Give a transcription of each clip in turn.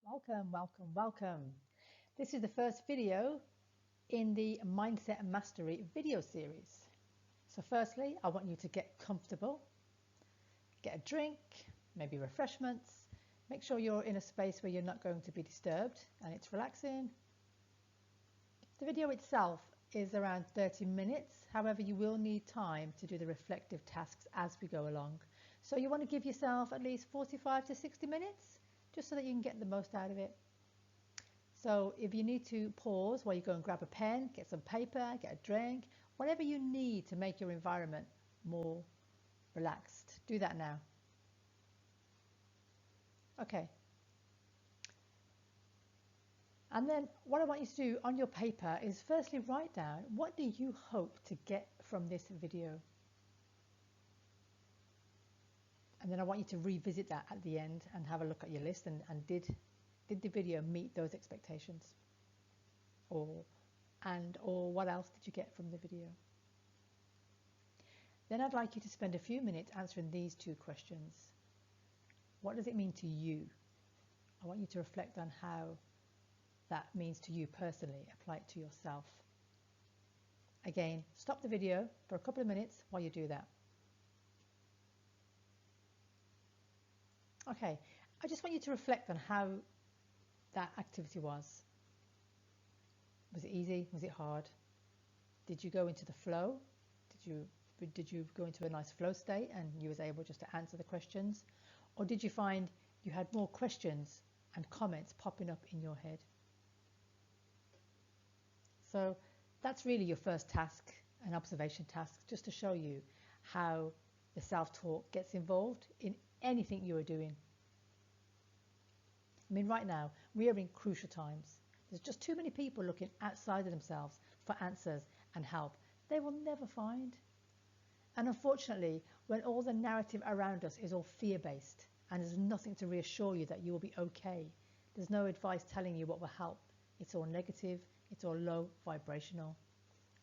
Welcome, welcome, welcome. This is the first video in the Mindset Mastery video series. So firstly, I want you to get comfortable, get a drink, maybe refreshments. Make sure you're in a space where you're not going to be disturbed and it's relaxing. The video itself is around 30 minutes. However, you will need time to do the reflective tasks as we go along. So you want to give yourself at least 45 to 60 minutes just so that you can get the most out of it. So if you need to pause while you go and grab a pen, get some paper, get a drink, whatever you need to make your environment more relaxed, do that now. Okay. And then what I want you to do on your paper is firstly write down, what do you hope to get from this video? And then I want you to revisit that at the end and have a look at your list and did the video meet those expectations? Or what else did you get from the video? Then I'd like you to spend a few minutes answering these two questions. What does it mean to you? I want you to reflect on how that means to you personally, apply it to yourself. Again, stop the video for a couple of minutes while you do that. Okay, I just want you to reflect on how that activity was. Was it easy? Was it hard? Did you go into the flow? Did you go into a nice flow state and you was able just to answer the questions? Or did you find you had more questions and comments popping up in your head? So that's really your first task, an observation task, just to show you how the self-talk gets involved in anything you are doing. I mean, right now, we are in crucial times. There's just too many people looking outside of themselves for answers and help they will never find. And unfortunately, when all the narrative around us is all fear-based and there's nothing to reassure you that you will be okay, there's no advice telling you what will help. It's all negative, it's all low vibrational.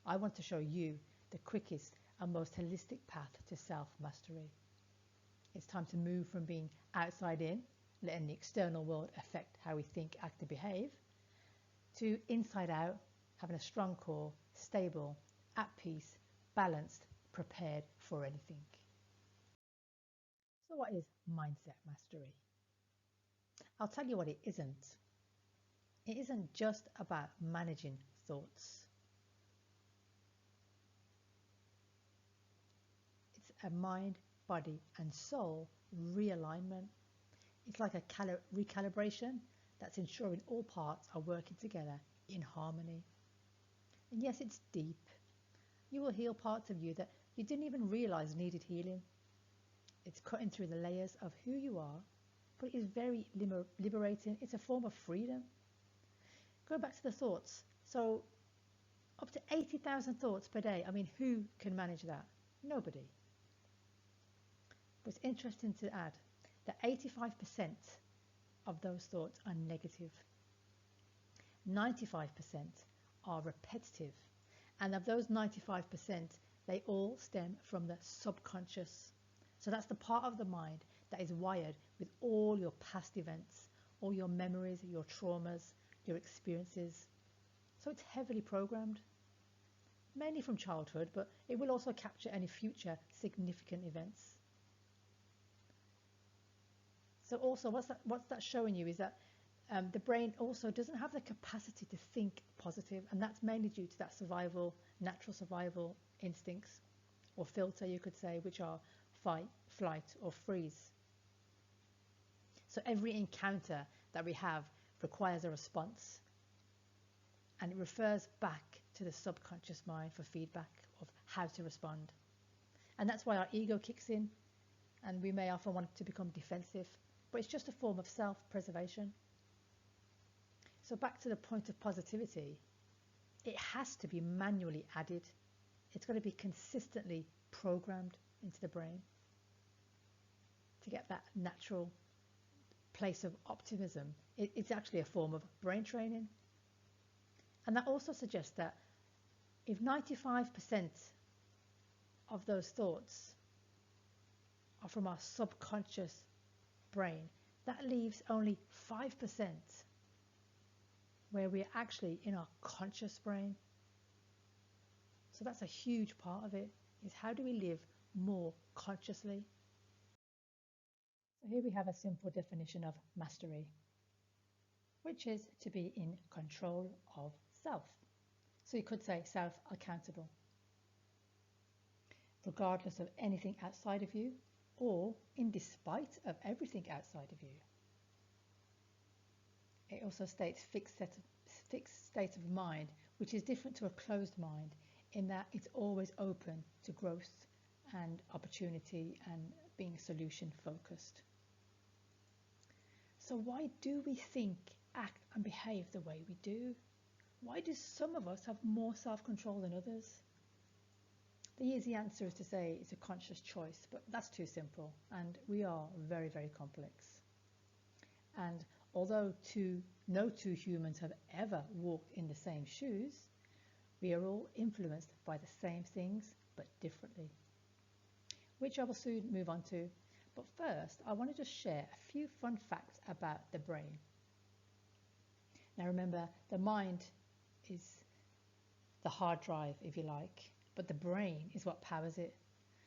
I want to show you the quickest and most holistic path to self-mastery. It's time to move from being outside in, letting the external world affect how we think, act and behave, to inside out, having a strong core, stable, at peace, balanced, prepared for anything. So what is mindset mastery? I'll tell you what it isn't. It isn't just about managing thoughts. It's a mind, body and soul realignment. It's like a recalibration that's ensuring all parts are working together in harmony. And yes, it's deep. You will heal parts of you that you didn't even realize needed healing. It's cutting through the layers of who you are, but it is very liberating. It's a form of freedom. Go back to the thoughts. So up to 80,000 thoughts per day. I mean, who can manage that? Nobody. But it's interesting to add that 85% of those thoughts are negative. 95% are repetitive. And of those 95%, they all stem from the subconscious. So that's the part of the mind that is wired with all your past events, all your memories, your traumas, your experiences. So it's heavily programmed, mainly from childhood, but it will also capture any future significant events. So also what's that showing you is that the brain also doesn't have the capacity to think positive, and that's mainly due to that natural survival instincts, or filter you could say, which are fight, flight or freeze. So every encounter that we have requires a response, and it refers back to the subconscious mind for feedback of how to respond. And that's why our ego kicks in, and we may often want to become defensive, but it's just a form of self-preservation. So back to the point of positivity, it has to be manually added. It's got to be consistently programmed into the brain to get that natural place of optimism. It's actually a form of brain training. And that also suggests that if 95% of those thoughts are from our subconscious brain, That leaves only 5% where we're actually in our conscious brain. So that's a huge part of it, is how do we live more consciously? So here we have a simple definition of mastery, which is to be in control of self. So you could say self-accountable, regardless of anything outside of you, or in despite of everything outside of you. It also states fixed state of mind, which is different to a closed mind in that it's always open to growth and opportunity and being solution focused. So why do we think, act and behave the way we do? Why do some of us have more self-control than others? The easy answer is to say it's a conscious choice, but that's too simple, and we are very, very complex. And although no two humans have ever walked in the same shoes, we are all influenced by the same things, but differently, which I will soon move on to. But first, I want to just share a few fun facts about the brain. Now remember, the mind is the hard drive, if you like, but the brain is what powers it.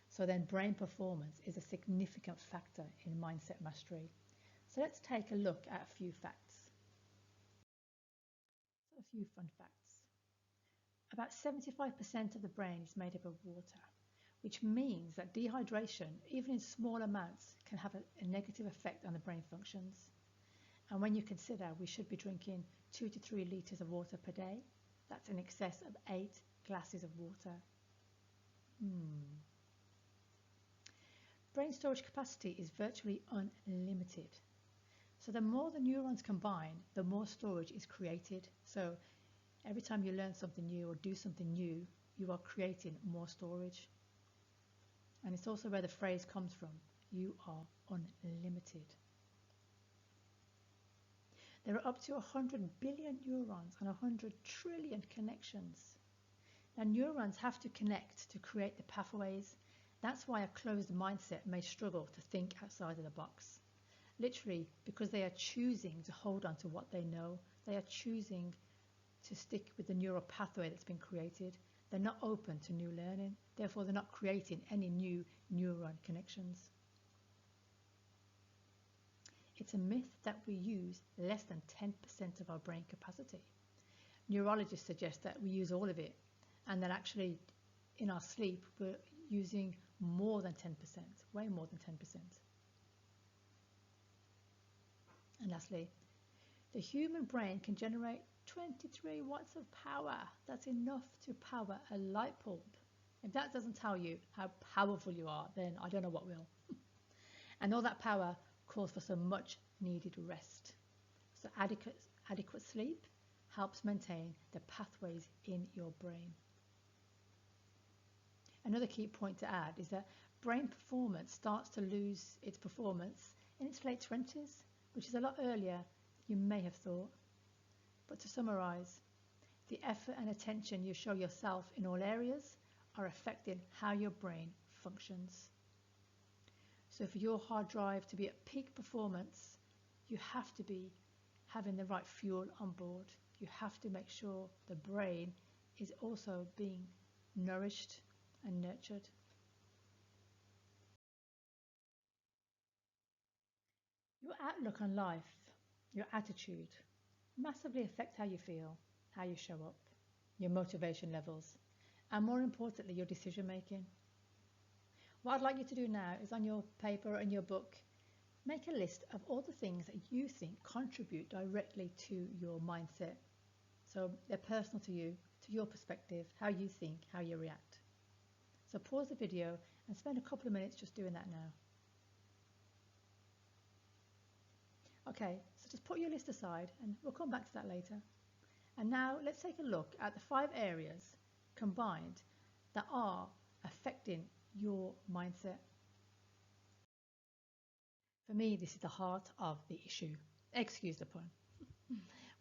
So then brain performance is a significant factor in mindset mastery. So let's take a look at a few facts. So a few fun facts. About 75% of the brain is made up of water, which means that dehydration, even in small amounts, can have a negative effect on the brain functions. And when you consider we should be drinking 2 to 3 litres of water per day, that's in excess of 8 glasses of water. Brain storage capacity is virtually unlimited. So the more the neurons combine, the more storage is created. So every time you learn something new or do something new, you are creating more storage. And it's also where the phrase comes from, you are unlimited. There are up to 100 billion neurons and 100 trillion connections. Now neurons have to connect to create the pathways. That's why a closed mindset may struggle to think outside of the box. Literally, because they are choosing to hold on to what they know. They are choosing to stick with the neural pathway that's been created. They're not open to new learning. Therefore, they're not creating any new neuron connections. It's a myth that we use less than 10% of our brain capacity. Neurologists suggest that we use all of it, and that actually in our sleep we're using more than 10%, way more than 10%. And lastly, the human brain can generate 23 watts of power. That's enough to power a light bulb. If that doesn't tell you how powerful you are, then I don't know what will. And all that power calls for some much needed rest. So adequate sleep helps maintain the pathways in your brain. Another key point to add is that brain performance starts to lose its performance in its late 20s, which is a lot earlier than you may have thought. But to summarize, the effort and attention you show yourself in all areas are affecting how your brain functions. So for your hard drive to be at peak performance, you have to be having the right fuel on board. You have to make sure the brain is also being nourished and nurtured. Your outlook on life, your attitude, massively affect how you feel, how you show up, your motivation levels, and more importantly, your decision making. What I'd like you to do now is on your paper and your book, make a list of all the things that you think contribute directly to your mindset. So they're personal to you, to your perspective, how you think, how you react. So pause the video and spend a couple of minutes just doing that now. Okay, so just put your list aside and we'll come back to that later. And now let's take a look at the 5 areas combined that are affecting your mindset. For me, this is the heart of the issue. Excuse the pun.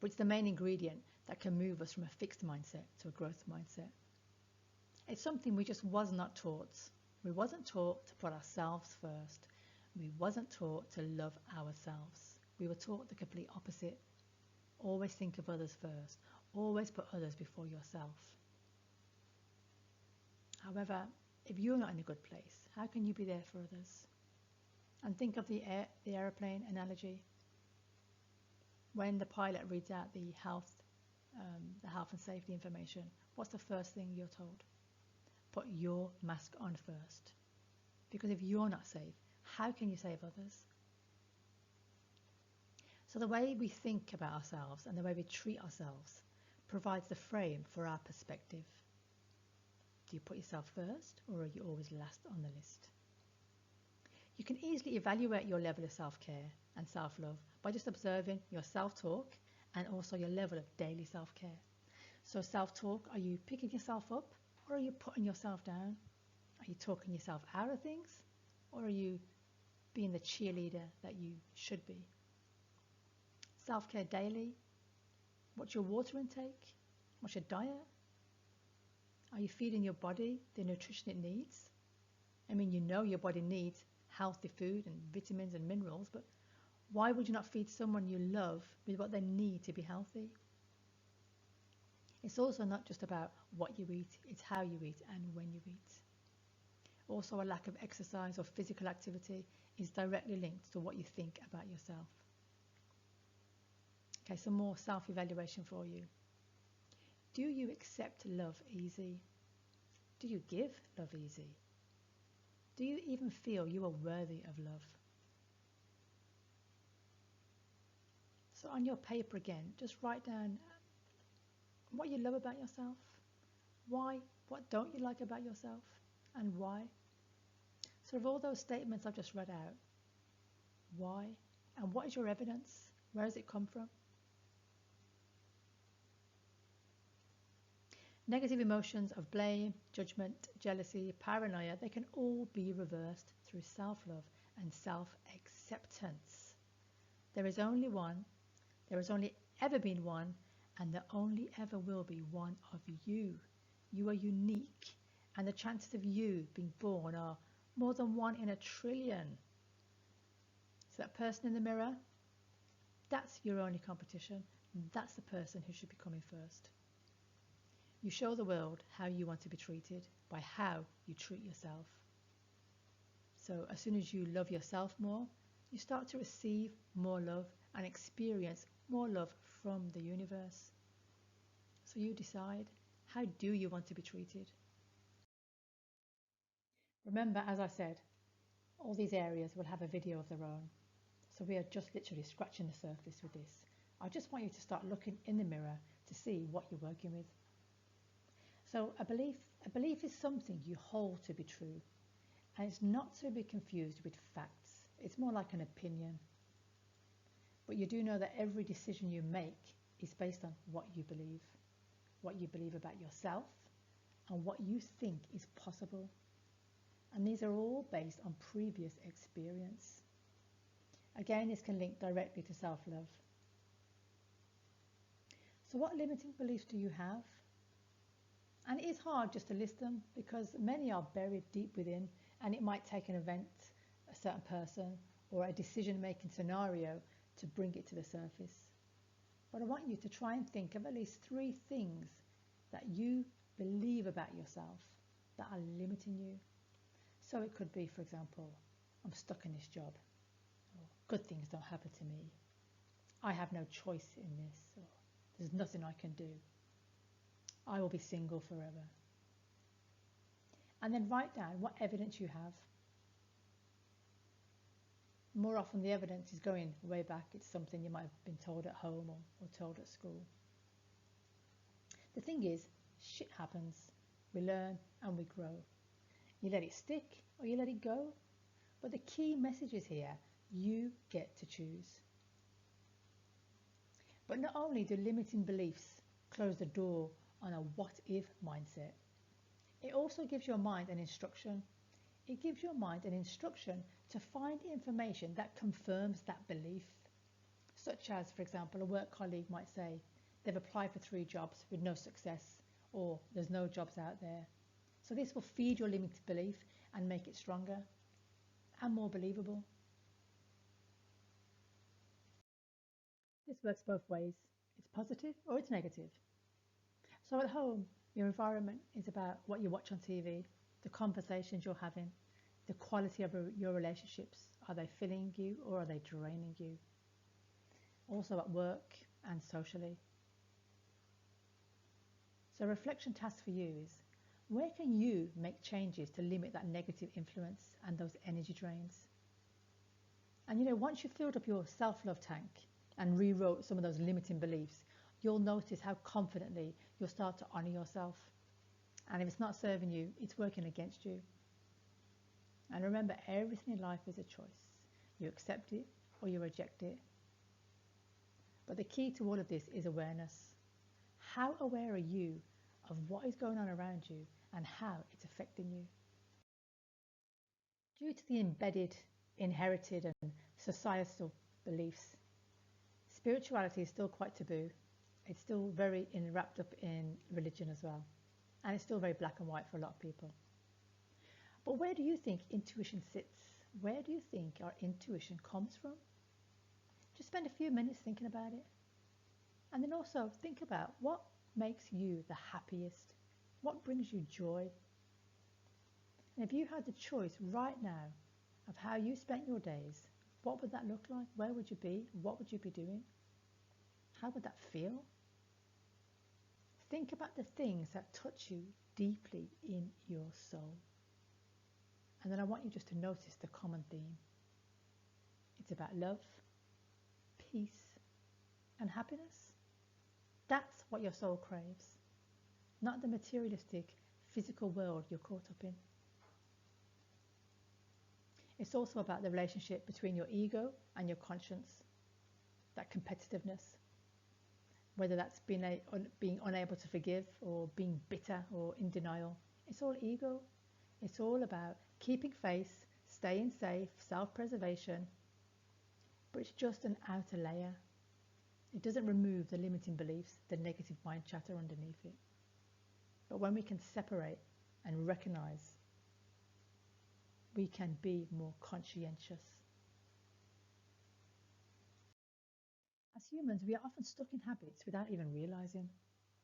But it's the main ingredient that can move us from a fixed mindset to a growth mindset. It's something we just was not taught. We wasn't taught to put ourselves first. We wasn't taught to love ourselves. We were taught the complete opposite. Always think of others first. Always put others before yourself. However, if you're not in a good place, how can you be there for others? And think of the aeroplane analogy. When the pilot reads out the health and safety information, what's the first thing you're told? Put your mask on first. Because if you're not safe, how can you save others? So the way we think about ourselves and the way we treat ourselves provides the frame for our perspective. Do you put yourself first, or are you always last on the list? You can easily evaluate your level of self-care and self-love by just observing your self-talk and also your level of daily self-care. So self-talk, are you picking yourself up, or are you putting yourself down? Are you talking yourself out of things, or are you being the cheerleader that you should be? Self-care daily. What's your water intake? What's your diet? Are you feeding your body the nutrition it needs? I mean, you know your body needs healthy food and vitamins and minerals, but why would you not feed someone you love with what they need to be healthy? It's also not just about what you eat, it's how you eat and when you eat. Also, a lack of exercise or physical activity is directly linked to what you think about yourself. Okay, some more self-evaluation for you. Do you accept love easy? Do you give love easy? Do you even feel you are worthy of love? So on your paper again, just write down what you love about yourself, why, what don't you like about yourself, and why. So of all those statements I've just read out, why, and what is your evidence? Where does it come from? Negative emotions of blame, judgment, jealousy, paranoia, they can all be reversed through self-love and self-acceptance. There is only one, there has only ever been one, and there only ever will be one of you. You are unique, and the chances of you being born are more than 1 in a trillion. So that person in the mirror, that's your only competition. That's the person who should be coming first. You show the world how you want to be treated by how you treat yourself. So as soon as you love yourself more, you start to receive more love and experience more love from the universe. So you decide, how do you want to be treated? Remember, as I said, all these areas will have a video of their own. So we are just literally scratching the surface with this. I just want you to start looking in the mirror to see what you're working with. So a belief is something you hold to be true, and it's not to be confused with facts. It's more like an opinion. But you do know that every decision you make is based on what you believe about yourself, and what you think is possible. And these are all based on previous experience. Again, this can link directly to self-love. So what limiting beliefs do you have? And it is hard just to list them because many are buried deep within, and it might take an event, a certain person, or a decision-making scenario to bring it to the surface. But I want you to try and think of at least 3 things that you believe about yourself that are limiting you. So it could be, for example, I'm stuck in this job, or good things don't happen to me, I have no choice in this, or there's nothing I can do, I will be single forever. And then write down what evidence you have. More often the evidence is going way back. It's something you might have been told at home or told at school. The thing is, shit happens. We learn and we grow. You let it stick or you let it go. But the key message is here, you get to choose. But not only do limiting beliefs close the door on a what-if mindset, it also gives your mind an instruction. It gives your mind an instruction to find information that confirms that belief. Such as, for example, a work colleague might say they've applied for 3 jobs with no success, or there's no jobs out there. So this will feed your limited belief and make it stronger and more believable. This works both ways. It's positive or it's negative. So at home, your environment is about what you watch on TV, the conversations you're having, the quality of your relationships. Are they filling you or are they draining you? Also at work and socially. So a reflection task for you is, where can you make changes to limit that negative influence and those energy drains? And once you've filled up your self-love tank and rewrote some of those limiting beliefs, you'll notice how confidently you'll start to honor yourself. And if it's not serving you, it's working against you. And remember, everything in life is a choice. You accept it or you reject it. But the key to all of this is awareness. How aware are you of what is going on around you and how it's affecting you? Due to the embedded, inherited and societal beliefs, spirituality is still quite taboo. It's still very wrapped up in religion as well. And it's still very black and white for a lot of people. But where do you think intuition sits? Where do you think our intuition comes from? Just spend a few minutes thinking about it. And then also think about what makes you the happiest. What brings you joy? And if you had the choice right now of how you spent your days, what would that look like? Where would you be? What would you be doing? How would that feel? Think about the things that touch you deeply in your soul. And then I want you just to notice the common theme. It's about love, peace, and happiness. That's what your soul craves, not the materialistic, physical world you're caught up in. It's also about the relationship between your ego and your conscience, that competitiveness, whether that's being unable to forgive or being bitter or in denial. It's all ego. It's all about keeping faith, staying safe, self-preservation, but it's just an outer layer. It doesn't remove the limiting beliefs, the negative mind chatter underneath it. But when we can separate and recognize, we can be more conscientious. As humans, we are often stuck in habits without even realizing,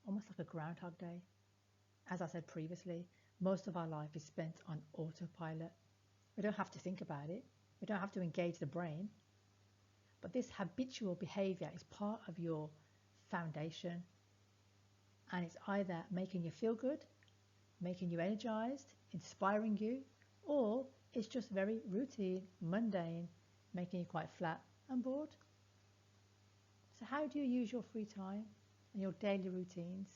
almost like a Groundhog Day. As I said previously, most of our life is spent on autopilot. We don't have to think about it. We don't have to engage the brain. But this habitual behavior is part of your foundation. And it's either making you feel good, making you energized, inspiring you, or it's just very routine, mundane, making you quite flat and bored. So how do you use your free time and your daily routines?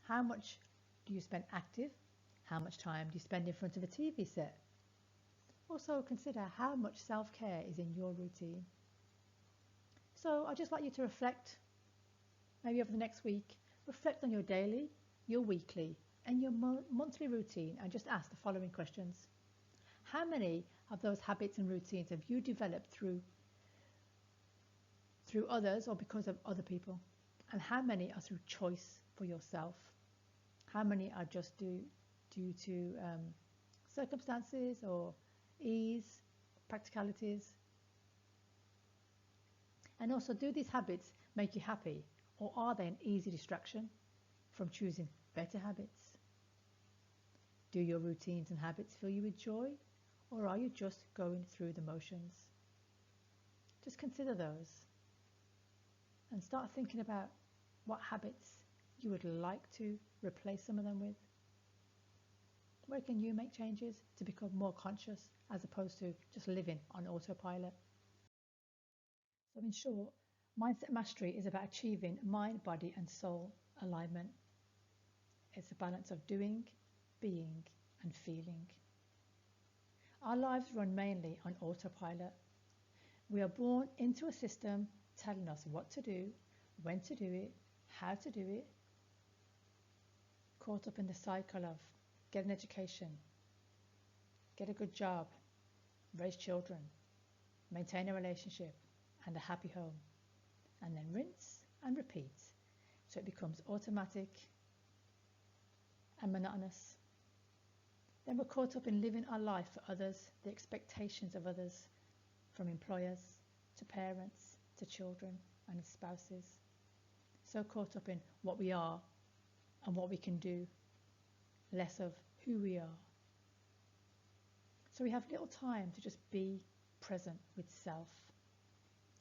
How much do you spend active? How much time do you spend in front of a TV set? Also consider how much self-care is in your routine. So I'd just like you to reflect, maybe over the next week, reflect on your daily, your weekly and your monthly routine and just ask the following questions. How many of those habits and routines have you developed through others or because of other people? And how many are through choice for yourself? How many are just due to circumstances or ease, practicalities? And also, do these habits make you happy, or are they an easy distraction from choosing better habits? Do your routines and habits fill you with joy, or are you just going through the motions? Just consider those and start thinking about what habits you would like to replace some of them with. Where can you make changes to become more conscious as opposed to just living on autopilot? So in short, mindset mastery is about achieving mind, body and soul alignment. It's a balance of doing, being and feeling. Our lives run mainly on autopilot. We are born into a system telling us what to do, when to do it, how to do it, caught up in the cycle of get an education, get a good job, raise children, maintain a relationship and a happy home, and then rinse and repeat so it becomes automatic and monotonous. Then we're caught up in living our life for others, the expectations of others, from employers, to parents, to children and spouses. So caught up in what we are and what we can do, less of who we are. So we have little time to just be present with self,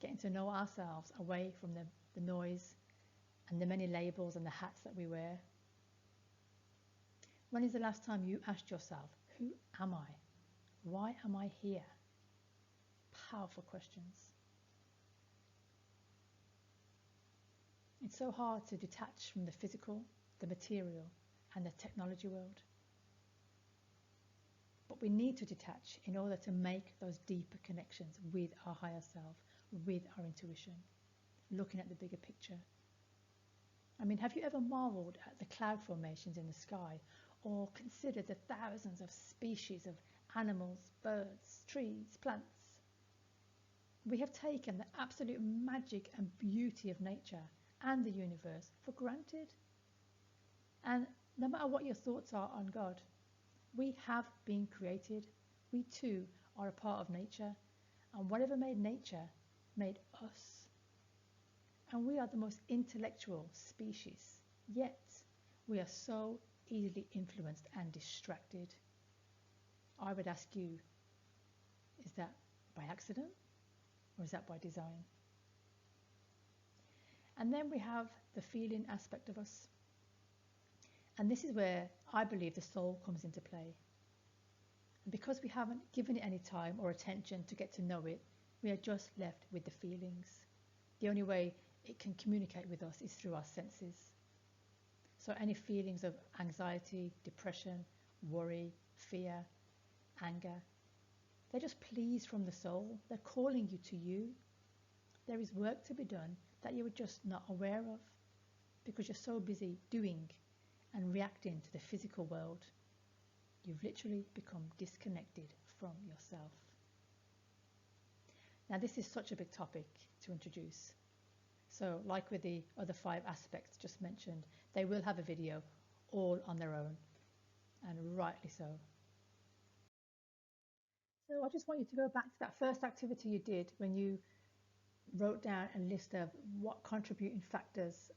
getting to know ourselves away from the noise and the many labels and the hats that we wear. When is the last time you asked yourself, who am I? Why am I here? Powerful questions. It's so hard to detach from the physical, the material, and the technology world. But we need to detach in order to make those deeper connections with our higher self, with our intuition, looking at the bigger picture. I mean, have you ever marveled at the cloud formations in the sky, or considered the thousands of species of animals, birds, trees, plants? We have taken the absolute magic and beauty of nature and the universe for granted. And no matter what your thoughts are on God, we have been created. We too are a part of nature, and whatever made nature made us. And we are the most intellectual species, yet we are so easily influenced and distracted. I would ask you, is that by accident or is that by design? And then we have the feeling aspect of us. And this is where I believe the soul comes into play. And because we haven't given it any time or attention to get to know it, we are just left with the feelings. The only way it can communicate with us is through our senses. So any feelings of anxiety, depression, worry, fear, anger, they're just pleas from the soul. They're calling you to you. There is work to be done that you are just not aware of because you're so busy doing and reacting to the physical world. You've literally become disconnected from yourself. Now, this is such a big topic to introduce. So like with the other 5 aspects just mentioned, they will have a video all on their own, and rightly so. So I just want you to go back to that first activity you did when you wrote down a list of what contributing factors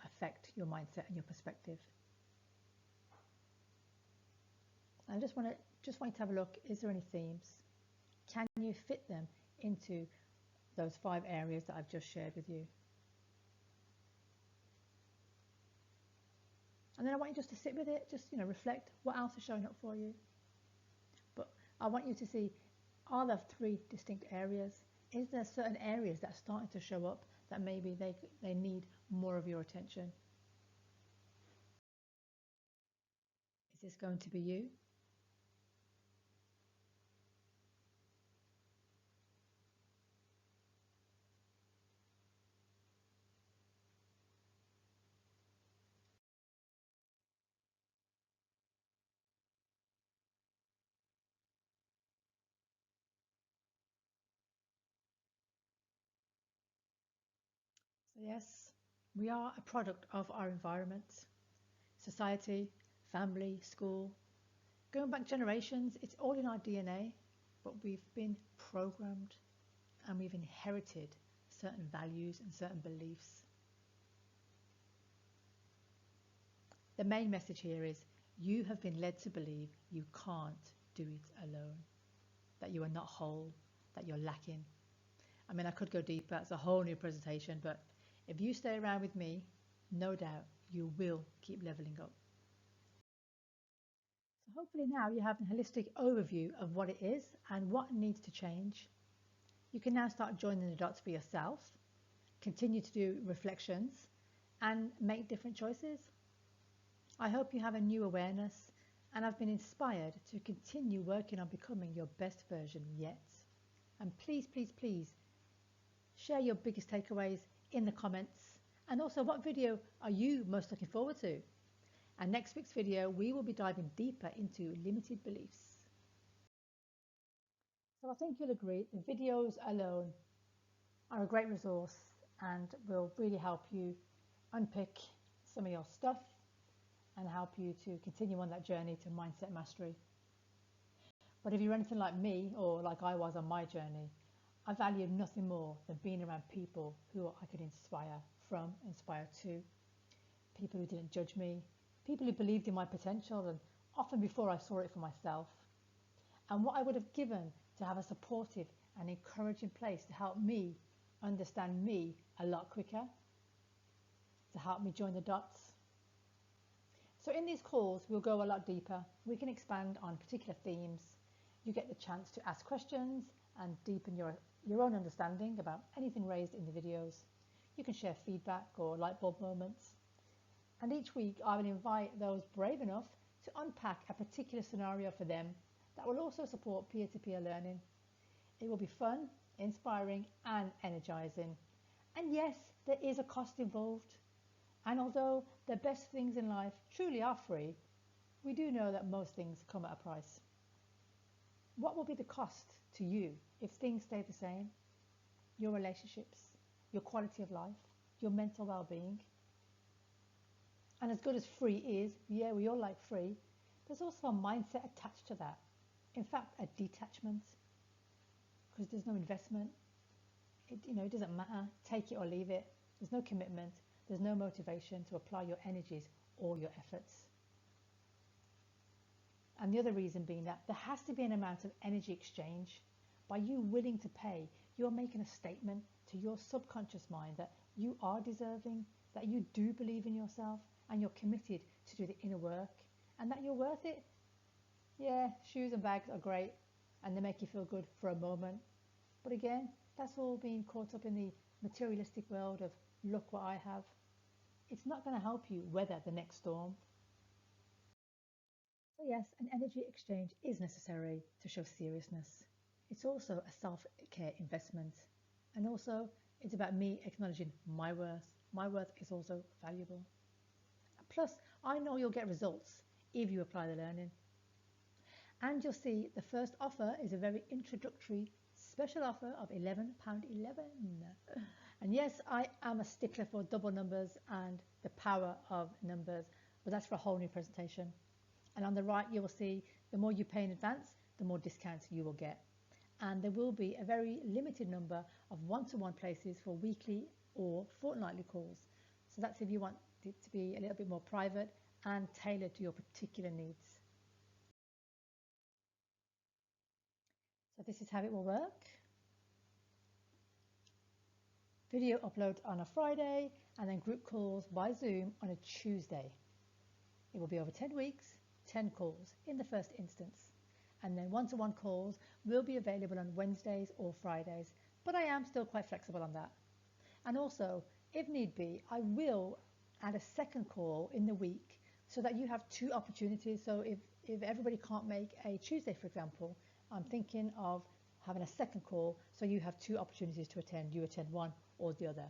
affect your mindset and your perspective. I just want you to have a look. Is there any themes? Can you fit them into those 5 areas that I've just shared with you? And then I want you just to sit with it, just reflect what else is showing up for you. But I want you to see, are there 3 distinct areas? Is there certain areas that are starting to show up that maybe they need more of your attention? Is this going to be you? So yes, we are a product of our environment, society, family, school. Going back generations, it's all in our DNA, but we've been programmed and we've inherited certain values and certain beliefs. The main message here is you have been led to believe you can't do it alone, that you are not whole, that you're lacking. I mean, I could go deeper, it's a whole new presentation, but if you stay around with me, no doubt you will keep leveling up. So hopefully now you have a holistic overview of what it is and what needs to change. You can now start joining the dots for yourself, continue to do reflections, and make different choices. I hope you have a new awareness and have been inspired to continue working on becoming your best version yet. And please, please, please share your biggest takeaways in the comments, and also what video are you most looking forward to? And next week's video, we will be diving deeper into limited beliefs. So I think you'll agree the videos alone are a great resource and will really help you unpick some of your stuff and help you to continue on that journey to mindset mastery. But if you're anything like me, or like I was on my journey, I value nothing more than being around people who I could inspire from, inspire to, people who didn't judge me, people who believed in my potential, and often before I saw it for myself. And what I would have given to have a supportive and encouraging place to help me understand me a lot quicker, to help me join the dots. So in these calls, we'll go a lot deeper. We can expand on particular themes. You get the chance to ask questions and deepen your own understanding about anything raised in the videos. You can share feedback or light bulb moments. And each week I will invite those brave enough to unpack a particular scenario for them that will also support peer-to-peer learning. It will be fun, inspiring and energizing. And yes, there is a cost involved. And although the best things in life truly are free, we do know that most things come at a price. What will be the cost to you if things stay the same? Your relationships, your quality of life, your mental well-being. And as good as free is, yeah, we all like free, there's also a mindset attached to that. In fact, a detachment, because there's no investment. It doesn't matter, take it or leave it. There's no commitment. There's no motivation to apply your energies or your efforts. And the other reason being that there has to be an amount of energy exchange. By you willing to pay, you're making a statement to your subconscious mind that you are deserving, that you do believe in yourself, and you're committed to do the inner work, and that you're worth it. Yeah, shoes and bags are great, and they make you feel good for a moment. But again, that's all being caught up in the materialistic world of look what I have. It's not going to help you weather the next storm. So yes, an energy exchange is necessary to show seriousness. It's also a self-care investment. And also, it's about me acknowledging my worth. My worth is also valuable. Plus, I know you'll get results if you apply the learning. And you'll see the first offer is a very introductory special offer of £11.11. And yes, I am a stickler for double numbers and the power of numbers, but that's for a whole new presentation. And on the right, you will see the more you pay in advance, the more discounts you will get. And there will be a very limited number of one-to-one places for weekly or fortnightly calls. So that's if you want it to be a little bit more private and tailored to your particular needs. So this is how it will work. Video upload on a Friday and then group calls by Zoom on a Tuesday. It will be over 10 weeks, 10 calls in the first instance. And then one-to-one calls will be available on Wednesdays or Fridays, but I am still quite flexible on that. And also, if need be, I will add a second call in the week so that you have two opportunities. So if everybody can't make a Tuesday, for example, I'm thinking of having a second call so you have two opportunities to attend. You attend one or the other,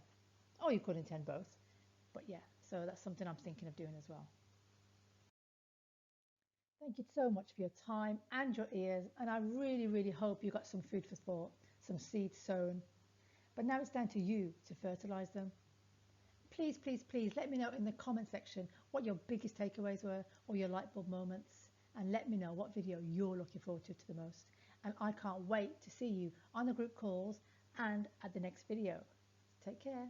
or you could attend both. But yeah, so that's something I'm thinking of doing as well. Thank you so much for your time and your ears, and I really, really hope you got some food for thought, some seeds sown. But now it's down to you to fertilize them. Please, please, please let me know in the comment section what your biggest takeaways were or your light bulb moments, and let me know what video you're looking forward to the most. And I can't wait to see you on the group calls and at the next video. Take care.